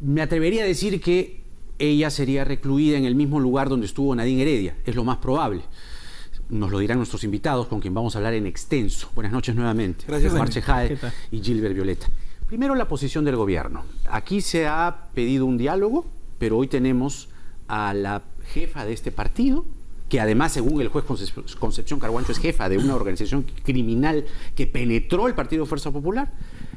Me atrevería a decir que ella sería recluida en el mismo lugar donde estuvo Nadine Heredia, es lo más probable. Nos lo dirán nuestros invitados, con quien vamos a hablar en extenso. Buenas noches nuevamente. Gracias, Omar Chejade y Gilbert Violeta. Primero, la posición del gobierno. Aquí se ha pedido un diálogo, pero hoy tenemos a la jefa de este partido, que además, según el juez Concepción Carhuancho, es jefa de una organización criminal que penetró el Partido Fuerza Popular,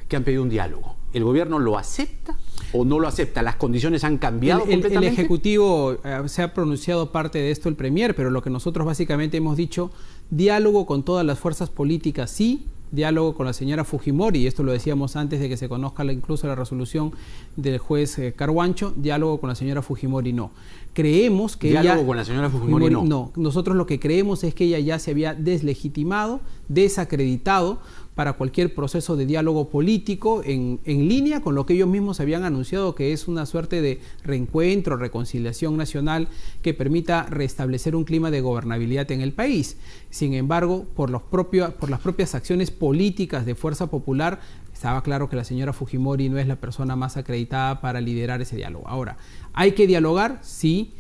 que han pedido un diálogo. ¿El gobierno lo acepta o no lo acepta? ¿Las condiciones han cambiado completamente? El Ejecutivo se ha pronunciado parte de esto el Premier, pero lo que nosotros básicamente hemos dicho, diálogo con todas las fuerzas políticas, sí, diálogo con la señora Fujimori, y esto lo decíamos antes de que se conozca incluso la resolución del juez Carhuancho, diálogo con la señora Fujimori no. Creemos que diálogo con la señora Fujimori no. No, nosotros lo que creemos es que ella ya se había deslegitimado, desacreditado para cualquier proceso de diálogo político en línea con lo que ellos mismos habían anunciado, que es una suerte de reencuentro, reconciliación nacional que permita restablecer un clima de gobernabilidad en el país. Sin embargo, por las propias acciones políticas de Fuerza Popular, estaba claro que la señora Fujimori no es la persona más acreditada para liderar ese diálogo. Ahora, ¿hay que dialogar? Sí,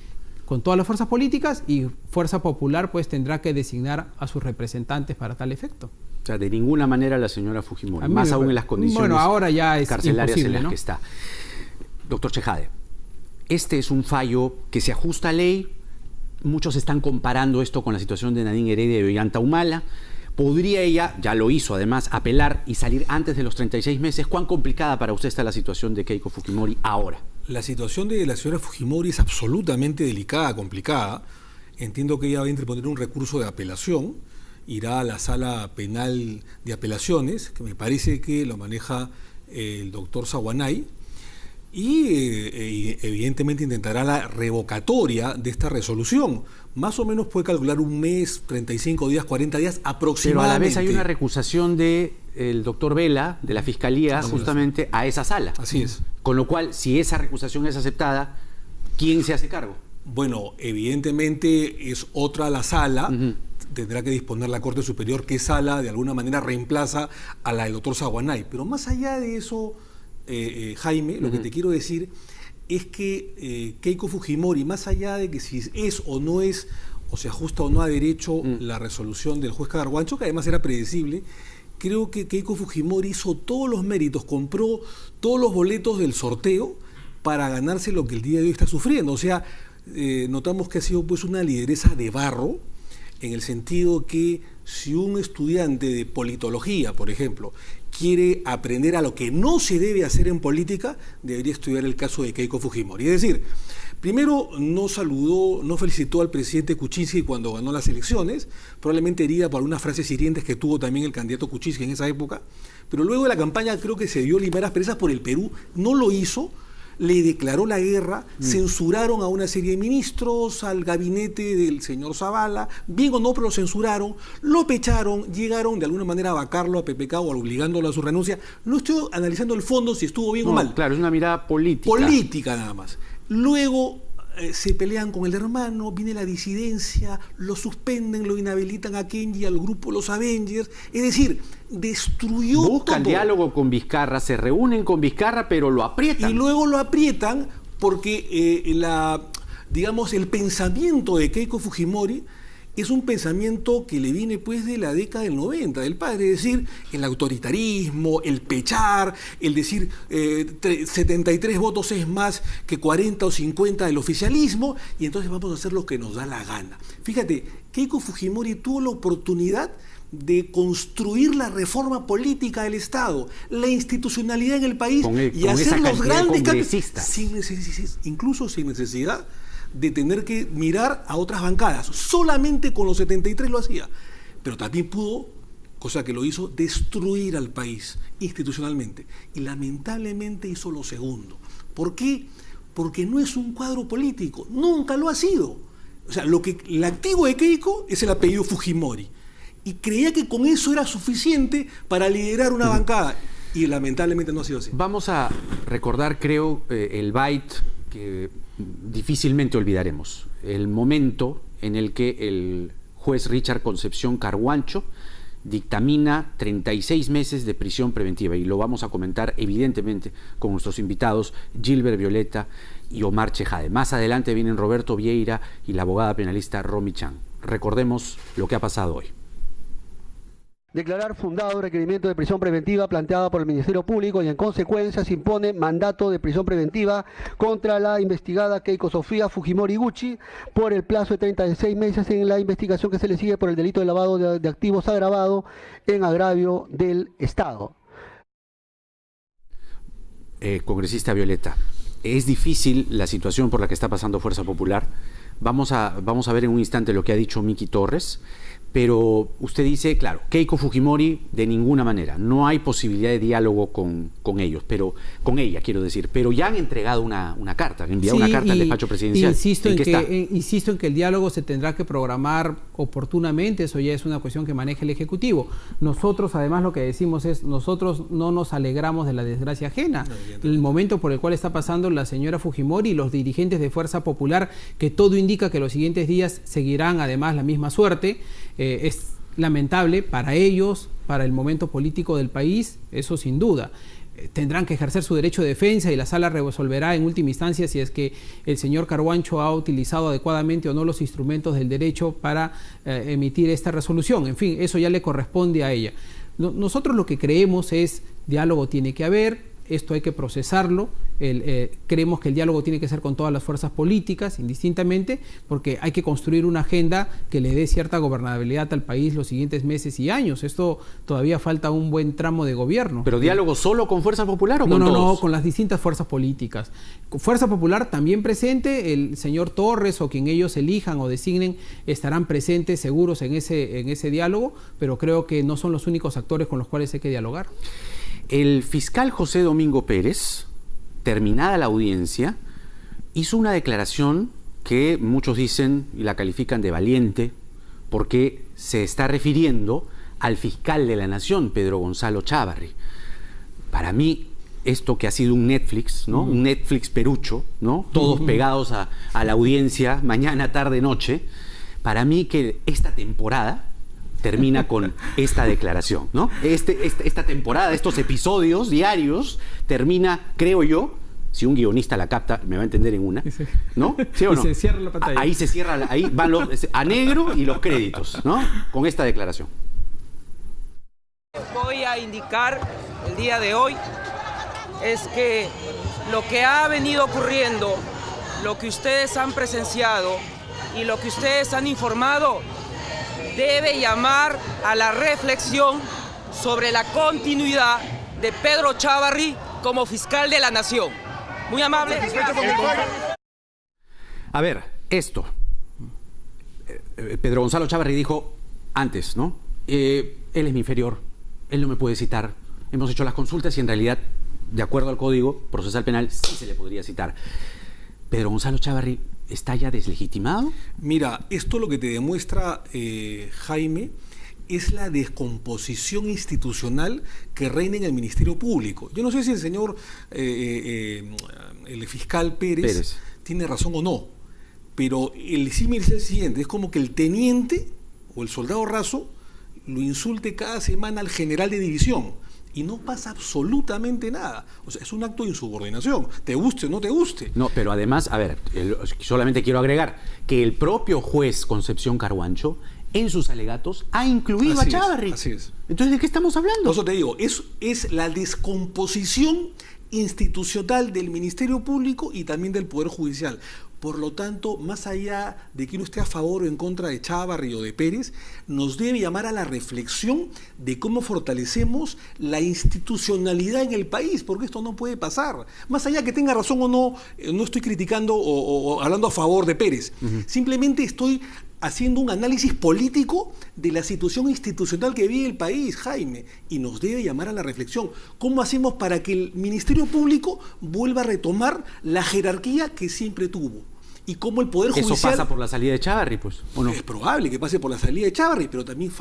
con todas las fuerzas políticas, y Fuerza Popular pues tendrá que designar a sus representantes para tal efecto. O sea, de ninguna manera la señora Fujimori, más aún en las condiciones ahora ya es carcelarias en las ¿no? que está. Doctor Chejade, este es un fallo que se ajusta a ley. Muchos están comparando esto con la situación de Nadine Heredia y Ollanta Humala. ¿Podría ella, ya lo hizo además, apelar y salir antes de los 36 meses? ¿Cuán complicada para usted está la situación de Keiko Fujimori ahora? La situación de la señora Fujimori es absolutamente delicada, complicada. Entiendo que ella va a interponer un recurso de apelación, irá a la sala penal de apelaciones, que me parece que lo maneja el doctor Saguanay, y evidentemente intentará la revocatoria de esta resolución. Más o menos puede calcular un mes, 35 días, 40 días aproximadamente. Pero a la vez hay una recusación del doctor Vela, de la Fiscalía, justamente a esa sala. Así es. Con lo cual, si esa recusación es aceptada, ¿quién se hace cargo? Bueno, evidentemente es otra la sala. Tendrá que disponer la Corte Superior qué sala de alguna manera reemplaza a la del doctor Saguanay. Pero más allá de eso, Jaime, lo que te quiero decir es que Keiko Fujimori, más allá de que si es o no es, o se ajusta o no a derecho la resolución del juez Carhuancho, que además era predecible, creo que Keiko Fujimori hizo todos los méritos, compró todos los boletos del sorteo para ganarse lo que el día de hoy está sufriendo. O sea, notamos que ha sido pues una lideresa de barro, en el sentido que si un estudiante de politología, por ejemplo, quiere aprender a lo que no se debe hacer en política, debería estudiar el caso de Keiko Fujimori. Es decir, primero no saludó, no felicitó al presidente Kuczynski cuando ganó las elecciones, probablemente herida por algunas frases hirientes que tuvo también el candidato Kuczynski en esa época, pero luego de la campaña creo que se dio limeras presas por el Perú, no lo hizo, le declaró la guerra, censuraron a una serie de ministros, al gabinete del señor Zavala, bien o no, pero lo censuraron, lo pecharon, llegaron de alguna manera a vacarlo a PPK o obligándolo a su renuncia. No estoy analizando el fondo si estuvo bien o mal. Claro, es una mirada política. Política nada más. Luego se pelean con el hermano, viene la disidencia, lo suspenden, lo inhabilitan a Kenji, al grupo Los Avengers. Es decir, destruyó Buscan todo. diálogo con Vizcarra, se reúnen con Vizcarra, pero lo aprietan. Y luego lo aprietan porque digamos, el pensamiento de Keiko Fujimori es un pensamiento que le viene pues de la década del 90, del padre, es decir, el autoritarismo, el pechar, el decir 73 votos es más que 40 o 50 del oficialismo, y entonces vamos a hacer lo que nos da la gana. Fíjate, Keiko Fujimori tuvo la oportunidad de construir la reforma política del Estado, la institucionalidad en el país y hacer los grandes cambios, incluso sin necesidad de tener que mirar a otras bancadas. Solamente con los 73 lo hacía. Pero también pudo, cosa que lo hizo, destruir al país institucionalmente. Y lamentablemente hizo lo segundo. ¿Por qué? Porque no es un cuadro político. Nunca lo ha sido. O sea, el activo de Keiko es el apellido Fujimori. Y creía que con eso era suficiente para liderar una bancada. Y lamentablemente no ha sido así. Vamos a recordar, creo, el byte que difícilmente olvidaremos. El momento en el que el juez Richard Concepción Carhuancho dictamina 36 meses de prisión preventiva, y lo vamos a comentar evidentemente con nuestros invitados Gilbert Violeta y Omar Chejade. Más adelante vienen Roberto Vieira y la abogada penalista Romy Chan. Recordemos lo que ha pasado hoy. Declarar fundado el requerimiento de prisión preventiva planteada por el Ministerio Público y en consecuencia se impone mandato de prisión preventiva contra la investigada Keiko Sofía Fujimori Gucci por el plazo de 36 meses en la investigación que se le sigue por el delito de lavado de activos agravado en agravio del Estado. Congresista Violeta, es difícil la situación por la que está pasando Fuerza Popular. Vamos a ver en un instante lo que ha dicho Miki Torres. Pero usted dice, claro, Keiko Fujimori de ninguna manera, no hay posibilidad de diálogo con ellos, pero con ella quiero decir, pero ya han entregado una carta, han enviado una carta al despacho presidencial. Insisto en que el diálogo se tendrá que programar oportunamente, eso ya es una cuestión que maneja el Ejecutivo. Nosotros además lo que decimos es, nosotros no nos alegramos de la desgracia ajena. El momento por el cual está pasando la señora Fujimori y los dirigentes de Fuerza Popular, que todo indica que los siguientes días seguirán además la misma suerte, es lamentable para ellos, para el momento político del país, eso sin duda. Tendrán que ejercer su derecho de defensa y la sala resolverá en última instancia si es que el señor Carhuancho ha utilizado adecuadamente o no los instrumentos del derecho para emitir esta resolución. En fin, eso ya le corresponde a ella. Nosotros lo que creemos es, diálogo tiene que haber, esto hay que procesarlo, creemos que el diálogo tiene que ser con todas las fuerzas políticas, indistintamente, porque hay que construir una agenda que le dé cierta gobernabilidad al país los siguientes meses y años. Esto todavía falta un buen tramo de gobierno. ¿Pero diálogo solo con Fuerza Popular o con todos? No, con las distintas fuerzas políticas. Fuerza Popular también presente, el señor Torres o quien ellos elijan o designen estarán presentes seguros en ese diálogo, pero creo que no son los únicos actores con los cuales hay que dialogar. El fiscal José Domingo Pérez, terminada la audiencia, hizo una declaración que muchos dicen y la califican de valiente porque se está refiriendo al fiscal de la Nación, Pedro Gonzalo Chávarri. Para mí, esto que ha sido un Netflix, ¿no? Un Netflix perucho, ¿no? Todos pegados a la audiencia, mañana, tarde, noche. Para mí que esta temporada termina con esta declaración, ¿no? Esta temporada, estos episodios diarios, termina, creo yo, si un guionista la capta, me va a entender en una, ¿no? ¿Sí o no? Y se cierra la pantalla. Ahí se cierra, ahí van a negro y los créditos, ¿no? Con esta declaración. Voy a indicar el día de hoy es que lo que ha venido ocurriendo, lo que ustedes han presenciado y lo que ustedes han informado debe llamar a la reflexión sobre la continuidad de Pedro Chávarri como fiscal de la Nación. Muy amable. A ver, esto. Pedro Gonzalo Chávarri dijo antes, ¿no? Él es mi inferior, él no me puede citar. Hemos hecho las consultas y en realidad, de acuerdo al Código Procesal Penal, sí se le podría citar. Pedro Gonzalo Chávarri ¿está ya deslegitimado? Mira, esto lo que te demuestra, Jaime, es la descomposición institucional que reina en el Ministerio Público. Yo no sé si el señor, el fiscal Pérez tiene razón o no, pero el símil es el siguiente, es como que el teniente o el soldado raso lo insulte cada semana al general de división. Y no pasa absolutamente nada. O sea, es un acto de insubordinación, te guste o no te guste. No, pero además, a ver, solamente quiero agregar que el propio juez Concepción Carhuancho, en sus alegatos, ha incluido a Chávarri. Así es. Entonces, ¿de qué estamos hablando? Por eso te digo, es la descomposición institucional del Ministerio Público y también del Poder Judicial. Por lo tanto, más allá de que uno esté a favor o en contra de Chávarri o de Pérez, nos debe llamar a la reflexión de cómo fortalecemos la institucionalidad en el país, porque esto no puede pasar. Más allá que tenga razón o no, no estoy criticando o hablando a favor de Pérez. Simplemente estoy haciendo un análisis político de la situación institucional que vive el país, Jaime, y nos debe llamar a la reflexión. ¿Cómo hacemos para que el Ministerio Público vuelva a retomar la jerarquía que siempre tuvo? Y cómo el Poder Judicial... Eso pasa por la salida de Chávarri, pues, ¿o no? Es probable que pase por la salida de Chávarri, pero también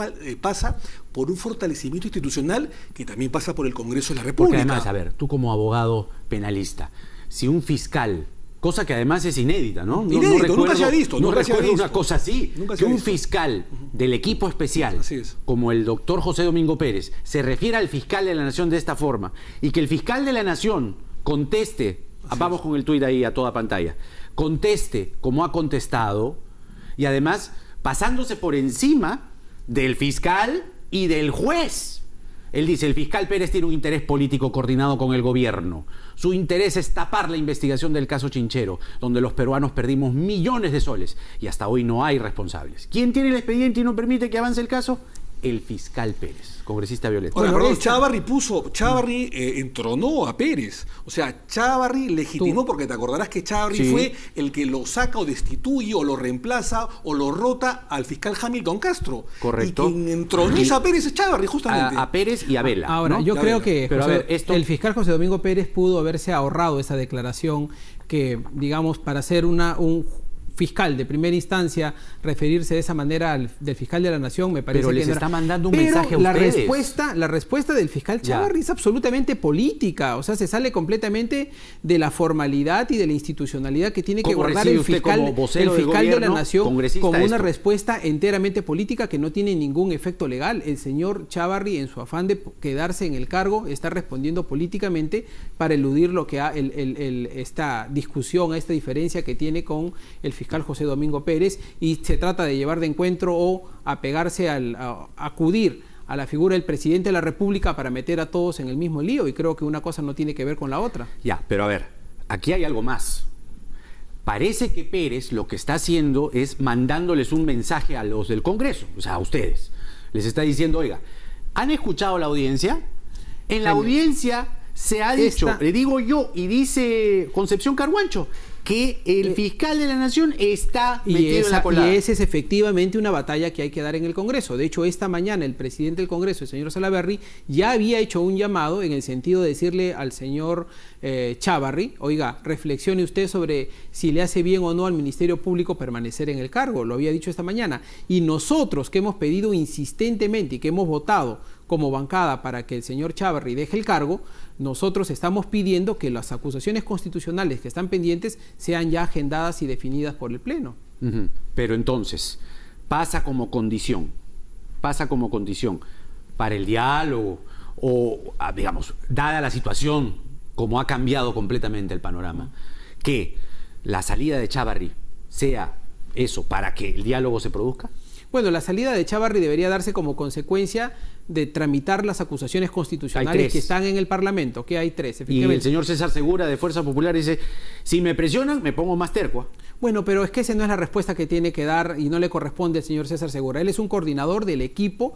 pasa por un fortalecimiento institucional que también pasa por el Congreso de la República. Porque además, a ver, tú como abogado penalista, si un fiscal Cosa que además es inédita, ¿no? Inédito, nunca se ha visto. No nunca se ha recuerdo visto. una cosa así. Nunca se Que ha un visto. fiscal del equipo especial, Así es. como el doctor José Domingo Pérez, se refiere al fiscal de la Nación de esta forma, y que el fiscal de la Nación conteste, vamos con el tuit ahí a toda pantalla, conteste como ha contestado, y además pasándose por encima del fiscal y del juez. Él dice, el fiscal Pérez tiene un interés político coordinado con el gobierno. Su interés es tapar la investigación del caso Chinchero, donde los peruanos perdimos millones de soles y hasta hoy no hay responsables. ¿Quién tiene el expediente y no permite que avance el caso? El fiscal Pérez, congresista Violeta. Ahora, Bueno, perdón, Chávarri entronó a Pérez. O sea, Chávarri legitimó, porque te acordarás que Chávarri Sí. fue el que lo saca o destituye o lo reemplaza o lo rota al fiscal Hamilton Castro. Correcto. Y quien entroniza a Pérez es Chávarri, justamente. A Pérez y a Vela. Ahora, ¿no? yo Ya creo verá. que Pero a José, ver, esto- el fiscal José Domingo Pérez pudo haberse ahorrado esa declaración que, digamos, para ser un fiscal de primera instancia, referirse de esa manera del fiscal de la Nación, me parece Pero que les no era. está mandando un Pero mensaje a la ustedes. respuesta del fiscal Ya. Chávarri es absolutamente política, o sea, se sale completamente de la formalidad y de la institucionalidad que tiene que ¿Cómo guardar recibe el usted fiscal, como vocero el del fiscal de la gobierno, Nación congresista, como una esto? respuesta enteramente política que no tiene ningún efecto legal? El señor Chávarri, en su afán de quedarse en el cargo, está respondiendo políticamente para eludir lo que esta discusión, esta diferencia que tiene con el fiscal José Domingo Pérez, y se trata de llevar de encuentro o apegarse a acudir a la figura del presidente de la República para meter a todos en el mismo lío, y creo que una cosa no tiene que ver con la otra. Ya, pero a ver, aquí hay algo más. Parece que Pérez lo que está haciendo es mandándoles un mensaje a los del Congreso, o sea, a ustedes. Les está diciendo, oiga, ¿han escuchado la audiencia? En la audiencia se ha dicho, le digo yo, y dice Concepción Carhuancho, que el fiscal de la Nación está metido en la colada. Y esa es efectivamente una batalla que hay que dar en el Congreso. De hecho, esta mañana el presidente del Congreso, el señor Salaverry, ya había hecho un llamado en el sentido de decirle al señor Chávarri, oiga, reflexione usted sobre si le hace bien o no al Ministerio Público permanecer en el cargo. Lo había dicho esta mañana. Y nosotros, que hemos pedido insistentemente y que hemos votado como bancada para que el señor Chávarri deje el cargo, nosotros estamos pidiendo que las acusaciones constitucionales que están pendientes sean ya agendadas y definidas por el Pleno. Ujú. Pero entonces, pasa como condición para el diálogo o, digamos, dada la situación, como ha cambiado completamente el panorama, que la salida de Chávarri sea eso, para que el diálogo se produzca. Bueno, la salida de Chávarri debería darse como consecuencia de tramitar las acusaciones Hay constitucionales tres. que están en el Parlamento, que hay tres, Y efectivamente. el señor César Segura de Fuerza Popular dice, si me presionan, me pongo más terco. Bueno, pero es que esa no es la respuesta que tiene que dar y no le corresponde al señor César Segura. Él es un coordinador del equipo,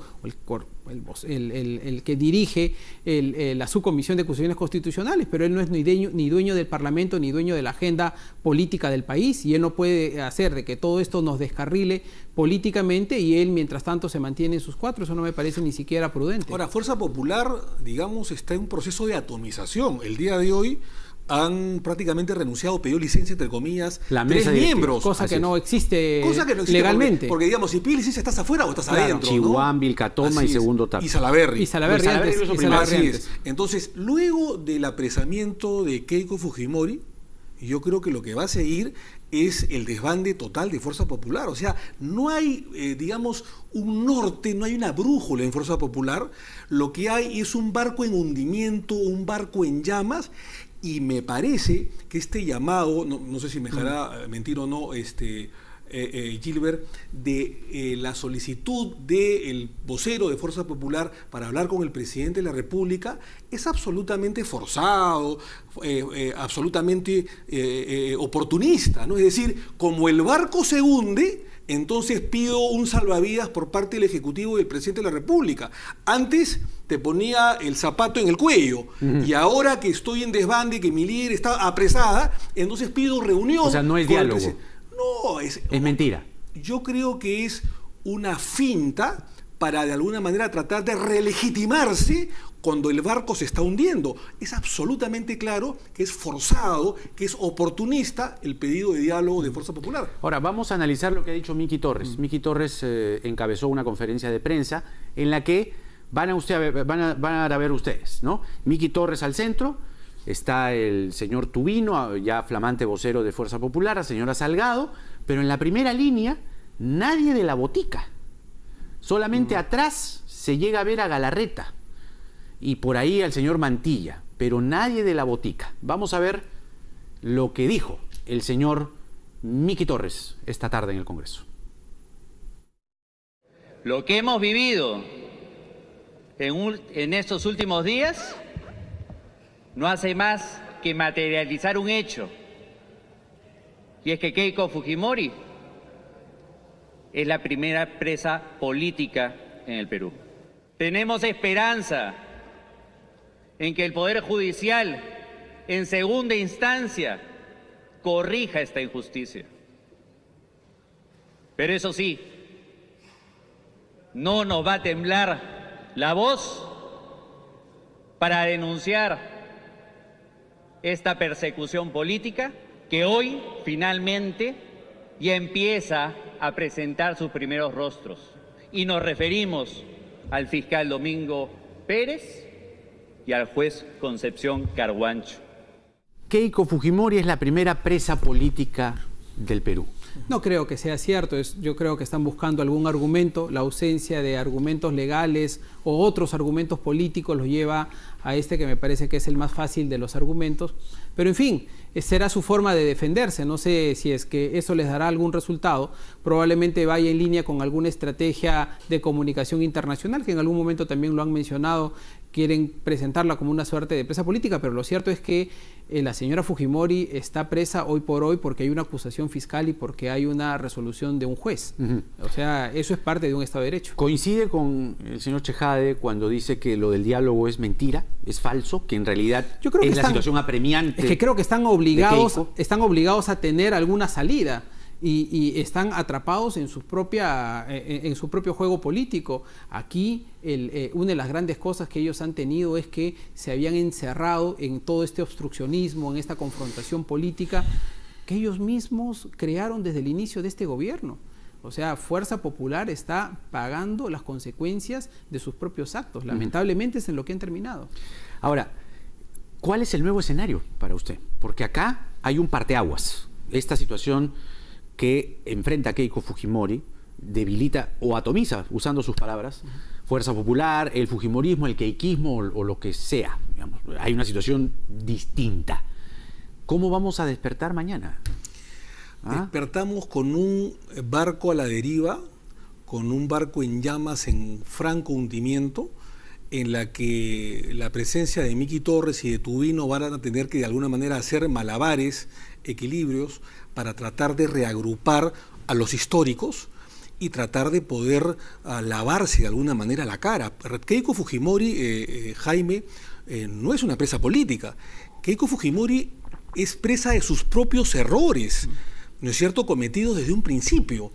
el que dirige la subcomisión de acusaciones constitucionales, pero él no es ni dueño del Parlamento ni dueño de la agenda política del país, y él no puede hacer de que todo esto nos descarrile políticamente y él mientras tanto se mantiene en sus cuatro. Eso no me parece ni siquiera prudente. Ahora, Fuerza Popular, digamos, está en un proceso de atomización. El día de hoy han prácticamente renunciado, pedido licencia, entre comillas, La 3 mesa directiva. miembros. Cosa Así que es. no existe, Cosa que no existe legalmente. Porque, digamos, si pides licencia, ¿estás afuera o estás Claro. adentro? Chihuahua, ¿no? Vilcatoma Así y es. segundo TAP. Y Salaverry. Y Salaverry Salaverry antes. lo hizo y primero. Salaverry Así antes. es. Entonces, luego del apresamiento de Keiko Fujimori, yo creo que lo que va a seguir es el desbande total de Fuerza Popular. O sea, no hay, digamos, un norte, no hay una brújula en Fuerza Popular. Lo que hay es un barco en hundimiento, un barco en llamas, y me parece que este llamado, no sé si me dejará mentir o no, Gilbert, de la solicitud del vocero de Fuerza Popular para hablar con el presidente de la República es absolutamente forzado, absolutamente oportunista, ¿no? Es decir, como el barco se hunde, entonces pido un salvavidas por parte del Ejecutivo y del Presidente de la República. Antes te ponía el zapato en el cuello, y ahora que estoy en desbande, que mi líder está apresada, entonces pido reunión. O sea, no es con el diálogo. presidente. No, es mentira. Yo creo que es una finta para de alguna manera tratar de relegitimarse cuando el barco se está hundiendo. Es absolutamente claro que es forzado, que es oportunista el pedido de diálogo de Fuerza Popular. Ahora, vamos a analizar lo que ha dicho Miki Torres. Miki Torres encabezó una conferencia de prensa en la que van a ver ustedes, ¿no? Miki Torres al centro, está el señor Tubino, ya flamante vocero de Fuerza Popular, la señora Salgado, pero en la primera línea nadie de la botica. Solamente atrás se llega a ver a Galarreta y por ahí al señor Mantilla, pero nadie de la botica. Vamos a ver lo que dijo el señor Miki Torres esta tarde en el Congreso. Lo que hemos vivido en estos últimos días no hace más que materializar un hecho, y es que Keiko Fujimori es la primera presa política en el Perú. Tenemos esperanza en que el Poder Judicial, en segunda instancia, corrija esta injusticia. Pero eso sí, no nos va a temblar la voz para denunciar esta persecución política que hoy finalmente ya empieza a presentar sus primeros rostros. Y nos referimos al fiscal Domingo Pérez y al juez Concepción Carhuancho. Keiko Fujimori es la primera presa política del Perú. No creo que sea cierto, yo creo que están buscando algún argumento, la ausencia de argumentos legales o otros argumentos políticos los lleva a este que me parece que es el más fácil de los argumentos, pero en fin, será su forma de defenderse, no sé si es que eso les dará algún resultado, probablemente vaya en línea con alguna estrategia de comunicación internacional, que en algún momento también lo han mencionado, quieren presentarla como una suerte de presa política, pero lo cierto es que la señora Fujimori está presa hoy por hoy porque hay una acusación fiscal y porque hay una resolución de un juez. O sea, eso es parte de un Estado de Derecho. ¿Coincide con el señor Chejade cuando dice que lo del diálogo es mentira, es falso, que en realidad yo creo que la situación apremiante? Es que creo que están obligados a tener alguna salida. Y están atrapados en su propio juego político. Aquí una de las grandes cosas que ellos han tenido es que se habían encerrado en todo este obstruccionismo, en esta confrontación política que ellos mismos crearon desde el inicio de este gobierno. O sea, Fuerza Popular está pagando las consecuencias de sus propios actos. Lamentablemente es en lo que han terminado. Ahora, ¿cuál es el nuevo escenario para usted? Porque acá hay un parteaguas. Esta situación que enfrenta a Keiko Fujimori debilita o atomiza, usando sus palabras, Fuerza Popular, el fujimorismo, el keikismo o lo que sea. Digamos, hay una situación distinta. ¿Cómo vamos a despertar mañana? Despertamos con un barco a la deriva, con un barco en llamas en franco hundimiento, en la que la presencia de Miki Torres y de Tubino van a tener que de alguna manera hacer malabares, equilibrios, para tratar de reagrupar a los históricos y tratar de poder lavarse de alguna manera la cara. Keiko Fujimori, Jaime, no es una presa política. Keiko Fujimori es presa de sus propios errores, ¿no es cierto?, cometidos desde un principio,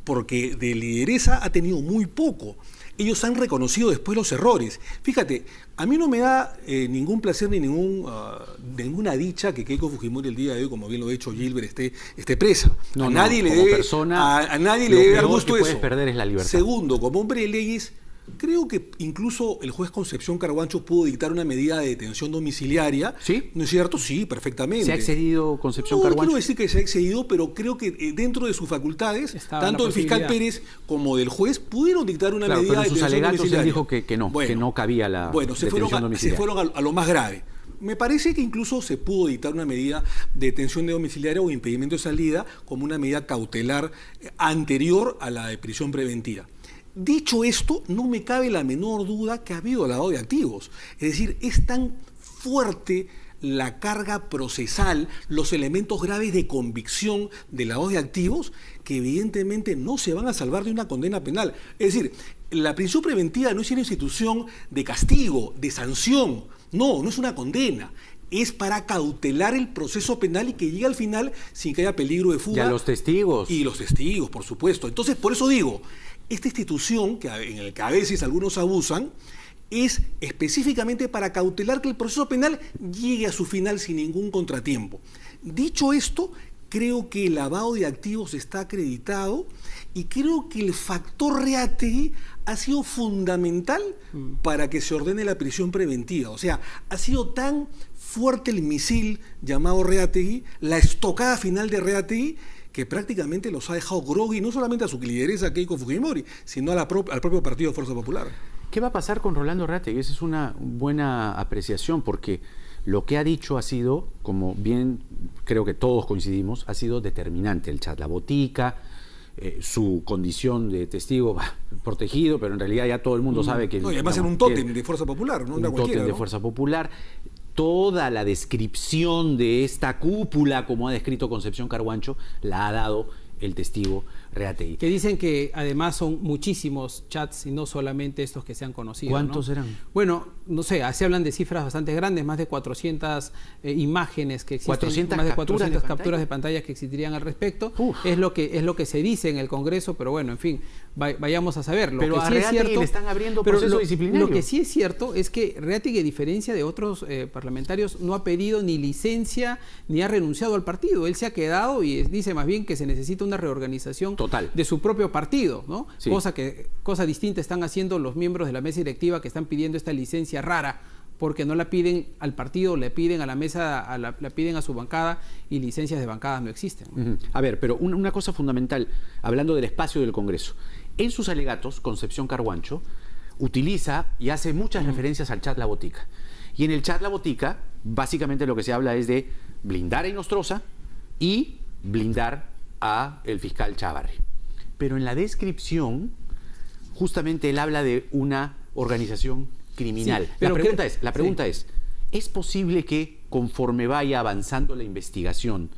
porque de lideresa ha tenido muy poco. Ellos han reconocido después los errores. Fíjate, a mí no me da ningún placer ni ninguna dicha que Keiko Fujimori el día de hoy, como bien lo ha dicho Gilbert, esté presa. No, a nadie le debe dar gusto eso. Perder es la libertad. Segundo, como hombre de leyes, creo que incluso el juez Concepción Carhuancho pudo dictar una medida de detención domiciliaria. ¿Sí? ¿No es cierto? Sí, perfectamente. ¿Se ha excedido Concepción Carhuancho? No quiero decir que se ha excedido, pero creo que dentro de sus facultades, tanto del fiscal Pérez como del juez pudieron dictar una medida de detención domiciliaria. Él dijo que no cabía la detención domiciliaria. Se fueron a lo más grave. Me parece que incluso se pudo dictar una medida de detención domiciliaria o impedimento de salida como una medida cautelar anterior a la de prisión preventiva. Dicho esto, no me cabe la menor duda que ha habido lavado de activos. Es decir, es tan fuerte la carga procesal, los elementos graves de convicción de lavado de activos, que evidentemente no se van a salvar de una condena penal. Es decir, la prisión preventiva no es una institución de castigo, de sanción. No es una condena. Es para cautelar el proceso penal y que llegue al final sin que haya peligro de fuga. Y a los testigos. Y los testigos, por supuesto. Entonces, por eso digo, esta institución, en la que a veces algunos abusan, es específicamente para cautelar que el proceso penal llegue a su final sin ningún contratiempo. Dicho esto, creo que el lavado de activos está acreditado y creo que el factor Reategui ha sido fundamental para que se ordene la prisión preventiva. O sea, ha sido tan fuerte el misil llamado Reategui, la estocada final de Reategui, que prácticamente los ha dejado groggy, no solamente a su lideresa Keiko Fujimori, sino al propio Partido Fuerza Popular. ¿Qué va a pasar con Rolando Reategui? Esa es una buena apreciación, porque lo que ha dicho ha sido, como bien creo que todos coincidimos, ha sido determinante. El chat La Botica, su condición de testigo protegido, pero en realidad ya todo el mundo sabe que... No, y además era un tótem de Fuerza Popular, no un tótem de Fuerza Popular. Toda la descripción de esta cúpula, como ha descrito Concepción Carhuancho, la ha dado el testigo Reategui. Que dicen que además son muchísimos chats y no solamente estos que se han conocido. ¿Cuántos ¿no? serán? Bueno, no sé, se hablan de cifras bastante grandes, más de 400 imágenes que existen, 400 más de 400 capturas capturas de pantalla que existirían al respecto. Uf. Es lo que se dice en el Congreso, pero bueno, en fin, vayamos a saber. Lo Pero que a sí Reategui es cierto, le están abriendo pero proceso disciplinario. Lo que sí es cierto es que Reategui, a diferencia de otros parlamentarios, no ha pedido ni licencia ni ha renunciado al partido. Él se ha quedado y dice más bien que se necesita una reorganización total de su propio partido, ¿no? Sí. Cosa distinta están haciendo los miembros de la mesa directiva que están pidiendo esta licencia rara, porque no la piden al partido, le piden a la mesa, la piden a su bancada, y licencias de bancadas no existen. A ver, pero una cosa fundamental, hablando del espacio del Congreso. En sus alegatos, Concepción Carhuancho utiliza y hace muchas referencias al chat La Botica. Y en el chat La Botica, básicamente lo que se habla es de blindar a Inostroza y blindar a el fiscal Chávarri. Pero en la descripción, justamente él habla de una organización criminal. Sí, pero la pregunta ¿es posible que conforme vaya avanzando la investigación,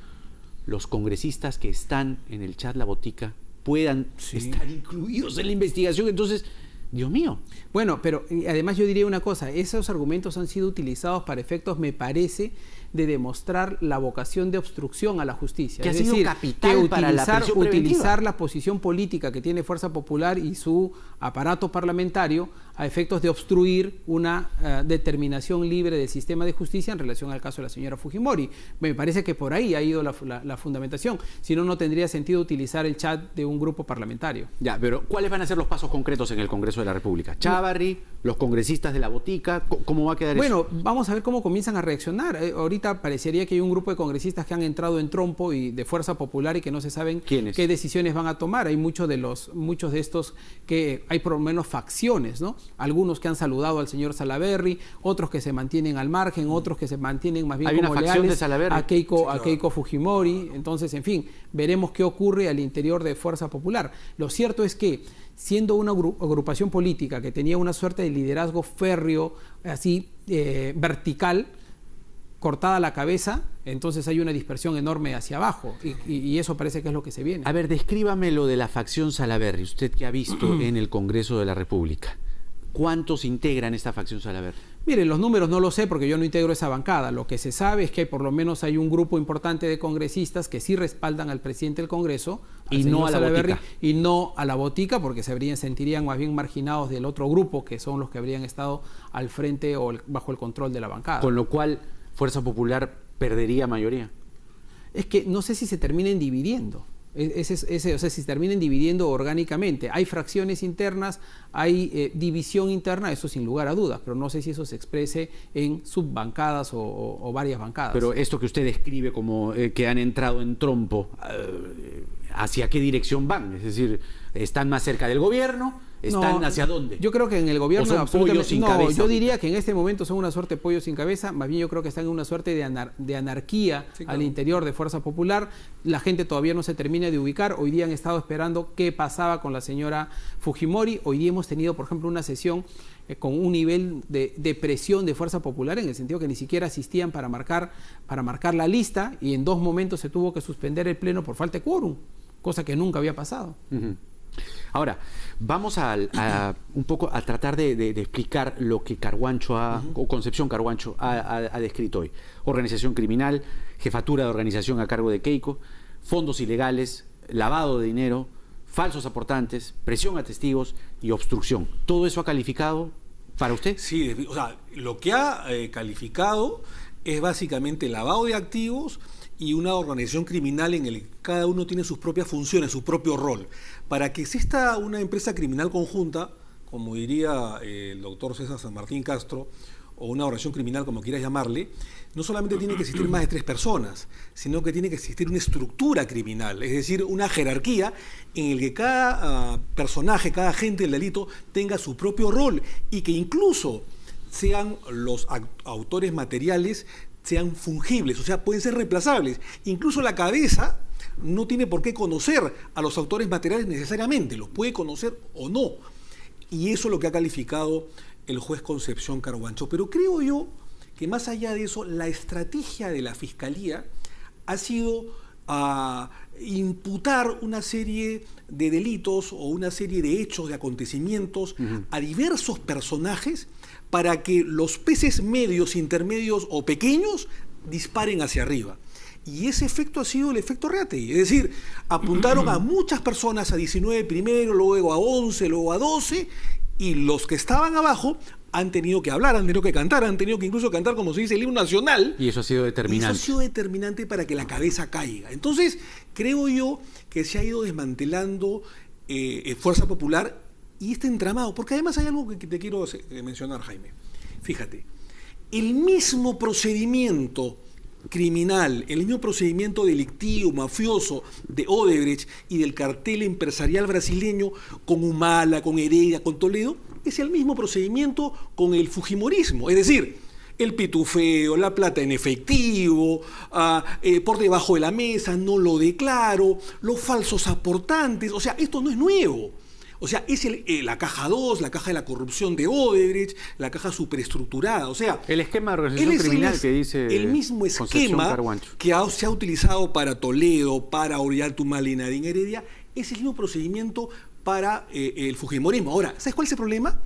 los congresistas que están en el chat La Botica puedan estar incluidos en la investigación? Entonces, Dios mío. Bueno, pero además yo diría una cosa, esos argumentos han sido utilizados para efectos, me parece, de demostrar la vocación de obstrucción a la justicia. Que es ha sido decir, capital que para la prisión preventiva. utilizar la posición política que tiene Fuerza Popular y su aparato parlamentario a efectos de obstruir una determinación libre del sistema de justicia en relación al caso de la señora Fujimori. Me parece que por ahí ha ido la fundamentación. Si no, no tendría sentido utilizar el chat de un grupo parlamentario. Ya, pero ¿cuáles van a ser los pasos concretos en el Congreso de la República? Chávarri, los congresistas de La Botica, ¿cómo va a quedar eso? Bueno, vamos a ver cómo comienzan a reaccionar. Ahorita parecería que hay un grupo de congresistas que han entrado en trompo y de Fuerza Popular y que no se saben qué decisiones van a tomar. Hay muchos de estos que hay por lo menos facciones, ¿no? Algunos que han saludado al señor Salaverry, otros que se mantienen al margen, otros que se mantienen más bien como leales a Keiko Fujimori. Entonces, en fin, veremos qué ocurre al interior de Fuerza Popular. Lo cierto es que, siendo una agrupación política que tenía una suerte de liderazgo férreo, así vertical, cortada la cabeza, entonces hay una dispersión enorme hacia abajo y eso parece que es lo que se viene. A ver, descríbame lo de la facción Salaverry, usted que ha visto en el Congreso de la República. ¿Cuántos integran esta facción Salaverry? Mire, los números no lo sé porque yo no integro esa bancada. Lo que se sabe es que por lo menos hay un grupo importante de congresistas que sí respaldan al presidente del Congreso y no a la Botica. Y no a la Botica, porque sentirían más bien marginados del otro grupo, que son los que habrían estado al frente o bajo el control de la bancada. Con lo cual, Fuerza Popular perdería mayoría. Es que no sé si se terminen dividiendo. O sea, si se terminen dividiendo orgánicamente. Hay fracciones internas, hay división interna, eso sin lugar a dudas, pero no sé si eso se exprese en subbancadas o varias bancadas. Pero esto que usted describe como que han entrado en trompo, ¿hacia qué dirección van? Es decir, ¿están más cerca del gobierno? ¿Están hacia dónde? Yo creo que en el gobierno absolutamente sin cabeza. Yo diría que en este momento son una suerte de pollo sin cabeza, más bien yo creo que están en una suerte de anarquía al interior de Fuerza Popular. La gente todavía no se termina de ubicar. Hoy día han estado esperando qué pasaba con la señora Fujimori. Hoy día hemos tenido, por ejemplo, una sesión con un nivel de presión de Fuerza Popular, en el sentido que ni siquiera asistían para marcar la lista, y en 2 momentos se tuvo que suspender el pleno por falta de quórum, cosa que nunca había pasado. Ahora, vamos un poco a tratar de explicar lo que Carhuancho o Concepción Carhuancho ha descrito hoy. Organización criminal, jefatura de organización a cargo de Keiko, fondos ilegales, lavado de dinero, falsos aportantes, presión a testigos y obstrucción. ¿Todo eso ha calificado para usted? Sí, o sea, lo que ha calificado es básicamente lavado de activos y una organización criminal en el que cada uno tiene sus propias funciones, su propio rol. Para que exista una empresa criminal conjunta, como diría el doctor César San Martín Castro, o una organización criminal, como quieras llamarle, no solamente tiene que existir más de 3 personas, sino que tiene que existir una estructura criminal, es decir, una jerarquía en el que cada personaje, cada agente del delito tenga su propio rol y que incluso sean los autores materiales, sean fungibles, o sea, pueden ser reemplazables. Incluso la cabeza no tiene por qué conocer a los autores materiales necesariamente, los puede conocer o no. Y eso es lo que ha calificado el juez Concepción Carhuancho. Pero creo yo que más allá de eso, la estrategia de la Fiscalía ha sido imputar una serie de delitos o una serie de hechos, de acontecimientos a diversos personajes para que los peces medios, intermedios o pequeños disparen hacia arriba. Y ese efecto ha sido el efecto Reategui. Es decir, apuntaron a muchas personas, a 19 primero, luego a 11, luego a 12, y los que estaban abajo han tenido que hablar, han tenido que cantar, han tenido que incluso cantar, como se dice, el himno nacional. Y eso ha sido determinante. Y eso ha sido determinante para que la cabeza caiga. Entonces, creo yo que se ha ido desmantelando Fuerza Popular y este entramado. Porque además hay algo que te quiero mencionar, Jaime. Fíjate, el mismo procedimiento criminal, el mismo procedimiento delictivo, mafioso de Odebrecht y del cartel empresarial brasileño con Humala, con Heredia, con Toledo, es el mismo procedimiento con el fujimorismo. Es decir, el pitufeo, la plata en efectivo, por debajo de la mesa, no lo declaro, los falsos aportantes. O sea, esto no es nuevo. O sea, es la caja 2, la caja de la corrupción de Odebrecht, la caja superestructurada. O sea, el esquema de organización criminal que dice el mismo esquema que se ha utilizado para Toledo, para Ollanta-Humala y Nadine Heredia, es el mismo procedimiento para el fujimorismo. Ahora, ¿sabes cuál es el problema?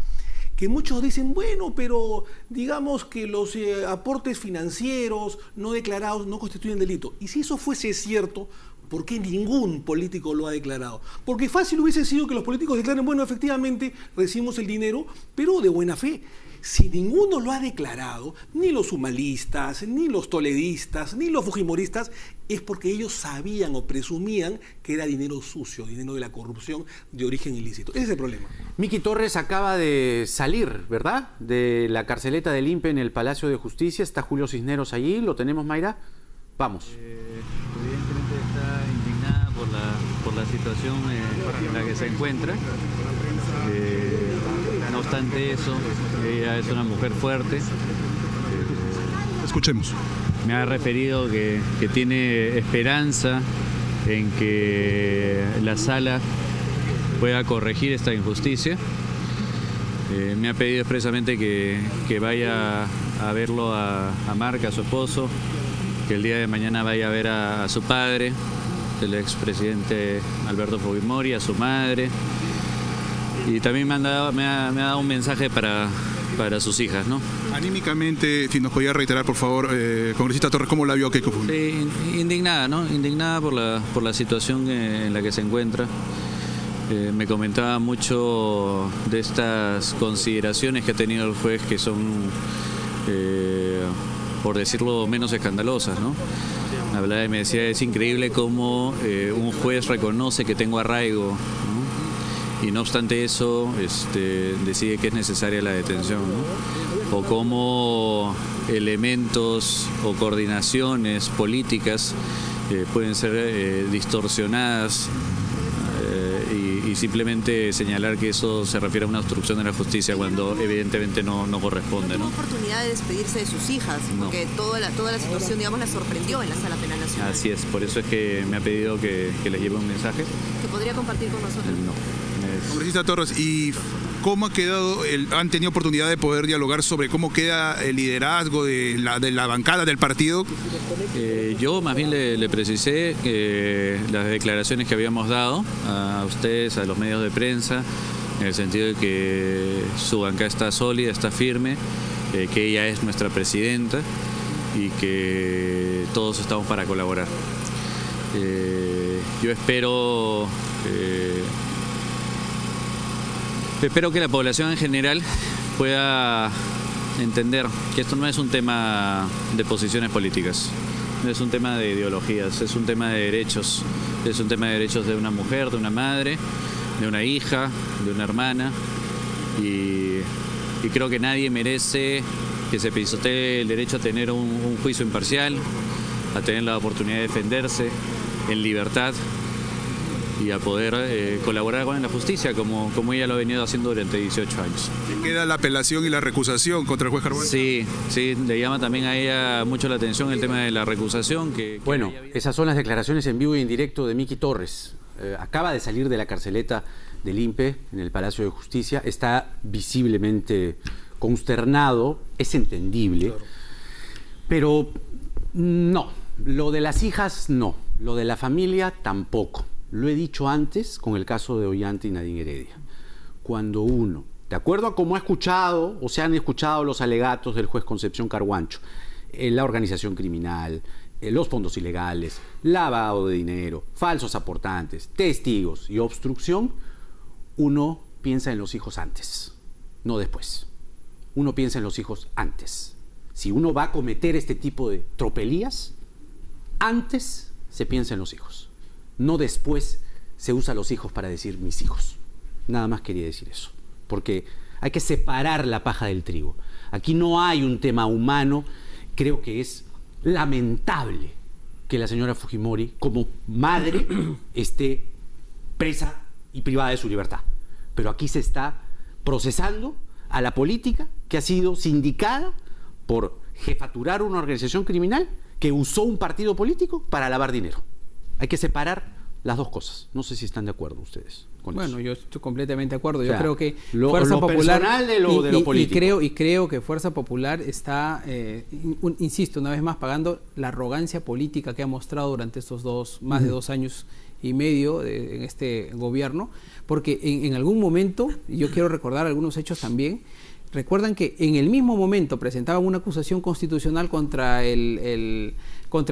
Que muchos dicen, bueno, pero digamos que los aportes financieros no declarados no constituyen delito. Y si eso fuese cierto, ¿por qué ningún político lo ha declarado? Porque fácil hubiese sido que los políticos declaren, bueno, efectivamente recibimos el dinero, pero de buena fe. Si ninguno lo ha declarado, ni los humalistas, ni los toledistas, ni los fujimoristas, es porque ellos sabían o presumían que era dinero sucio, dinero de la corrupción de origen ilícito. Ese es el problema. Miki Torres acaba de salir, ¿verdad?, de la carceleta del INPE en el Palacio de Justicia. Está Julio Cisneros allí. ¿Lo tenemos, Mayra? Vamos. Evidentemente está indignada por la situación en la que se encuentra. No obstante eso, ella es una mujer fuerte. Escuchemos. Me ha referido que tiene esperanza en que la sala pueda corregir esta injusticia. Me ha pedido expresamente que vaya a verlo a Marc, a su esposo, que el día de mañana vaya a ver a su padre, el expresidente Alberto Fujimori, a su madre. Y también me ha dado un mensaje para sus hijas, ¿no? Anímicamente, si nos podía reiterar, por favor, congresista Torres, ¿cómo la vio Keiko Fujimori? Sí, indignada, ¿no? Indignada por la situación en la que se encuentra. Me comentaba mucho de estas consideraciones que ha tenido el juez, que son, por decirlo menos, escandalosas, ¿no? Hablaba y me decía, es increíble cómo un juez reconoce que tengo arraigo, ¿no? Y no obstante eso, decide que es necesaria la detención, ¿no? O cómo elementos o coordinaciones políticas pueden ser distorsionadas y simplemente señalar que eso se refiere a una obstrucción de la justicia cuando evidentemente no corresponde, ¿no? ¿Tuvo oportunidad de despedirse de sus hijas? Porque toda la situación, digamos, la sorprendió en la Sala Penal Nacional. Así es, por eso es que me ha pedido que les lleve un mensaje. ¿Que podría compartir con nosotros? No. Congresista Torres, ¿y cómo ha quedado, han tenido oportunidad de poder dialogar sobre cómo queda el liderazgo de la bancada del partido? Yo más bien le precisé las declaraciones que habíamos dado a ustedes, a los medios de prensa, en el sentido de que su bancada está sólida, está firme, que ella es nuestra presidenta y que todos estamos para colaborar. Yo espero que la población en general pueda entender que esto no es un tema de posiciones políticas. no es un tema de ideologías, es un tema de derechos. Es un tema de derechos de una mujer, de una madre, de una hija, de una hermana. Y creo que nadie merece que se pisotee el derecho a tener un juicio imparcial, a tener la oportunidad de defenderse en libertad y a poder colaborar con la justicia, como ella lo ha venido haciendo durante 18 años. ¿Queda la apelación y la recusación contra el juez Carbonell? Sí, le llama también a ella mucho la atención el tema de la recusación. Bueno, esas son las declaraciones en vivo y en directo de Miki Torres. Acaba de salir de la carceleta del INPE en el Palacio de Justicia, está visiblemente consternado, es entendible, claro. Pero no, lo de las hijas no, lo de la familia tampoco. Lo he dicho antes con el caso de Ollanta y Nadine Heredia. Cuando uno, de acuerdo a cómo ha escuchado o se han escuchado los alegatos del juez Concepción Carhuancho, la organización criminal, los fondos ilegales, lavado de dinero, falsos aportantes, testigos y obstrucción, uno piensa en los hijos antes, no después. Uno piensa en los hijos antes. Si uno va a cometer este tipo de tropelías, antes se piensa en los hijos. No después se usa a los hijos para decir mis hijos. Nada más quería decir eso. Porque hay que separar la paja del trigo. Aquí no hay un tema humano. Creo que es lamentable que la señora Fujimori, como madre, esté presa y privada de su libertad. Pero aquí se está procesando a la política que ha sido sindicada por jefaturar una organización criminal que usó un partido político para lavar dinero. Hay que separar las dos cosas. No sé si están de acuerdo ustedes con eso. Bueno, yo estoy completamente de acuerdo. O sea, yo creo que Fuerza Popular de lo político. Y creo que Fuerza Popular está, insisto, una vez más pagando la arrogancia política que ha mostrado durante estos más de 2 años y medio en este gobierno, porque en algún momento, yo quiero recordar algunos hechos también. Recuerdan que en el mismo momento presentaban una acusación constitucional contra el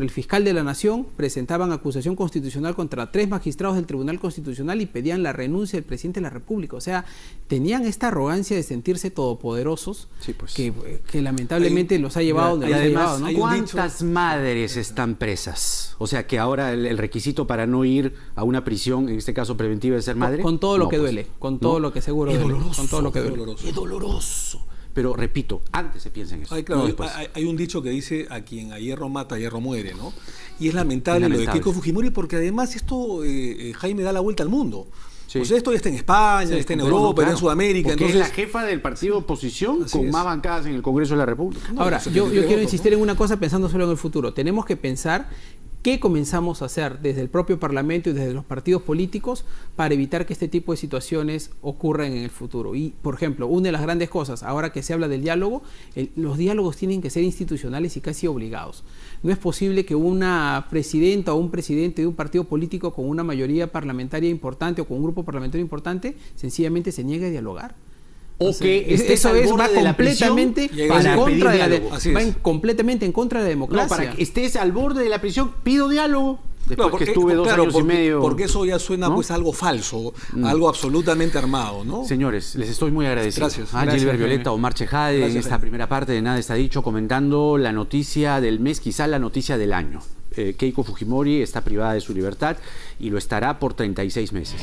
fiscal de la Nación, presentaban acusación constitucional contra 3 magistrados del Tribunal Constitucional y pedían la renuncia del presidente de la República. O sea, tenían esta arrogancia de sentirse todopoderosos, sí, pues, que lamentablemente los ha llevado donde los ha llevado, ¿no? ¿Cuántas madres están presas? O sea, que ahora el requisito para no ir a una prisión, en este caso preventiva, es ser madre. Con todo lo que duele, con todo lo que seguro duele. Con todo lo que duele. Es doloroso. Pero repito, antes se piensa en eso. Claro, no después. Hay un dicho que dice: a quien a hierro mata, a hierro muere, ¿no? Y es lamentable lo de Keiko Fujimori, porque además esto, Jaime, da la vuelta al mundo. Sí. O sea, esto ya está en España, está en Europa, está en Sudamérica. Porque entonces es la jefa del partido de oposición con más bancadas en el Congreso de la República. Ahora, yo quiero insistir en una cosa pensando solo en el futuro. Tenemos que pensar qué comenzamos a hacer desde el propio Parlamento y desde los partidos políticos para evitar que este tipo de situaciones ocurran en el futuro. Y, por ejemplo, una de las grandes cosas, ahora que se habla del diálogo, los diálogos tienen que ser institucionales y casi obligados. No es posible que una presidenta o un presidente de un partido político con una mayoría parlamentaria importante o con un grupo parlamentario importante sencillamente se niegue a dialogar. O que eso va completamente en contra de la democracia. No, para que estés al borde de la prisión, pido diálogo. Después que estuve 2 años y medio. Porque eso ya suena, ¿no?, pues algo falso, algo absolutamente armado, ¿no? Señores, les estoy muy agradecido. Gracias. Gilbert Violeta, Omar Chejade, en esta primera parte de Nada Está Dicho, comentando la noticia del mes, quizá la noticia del año. Keiko Fujimori está privada de su libertad y lo estará por 36 meses.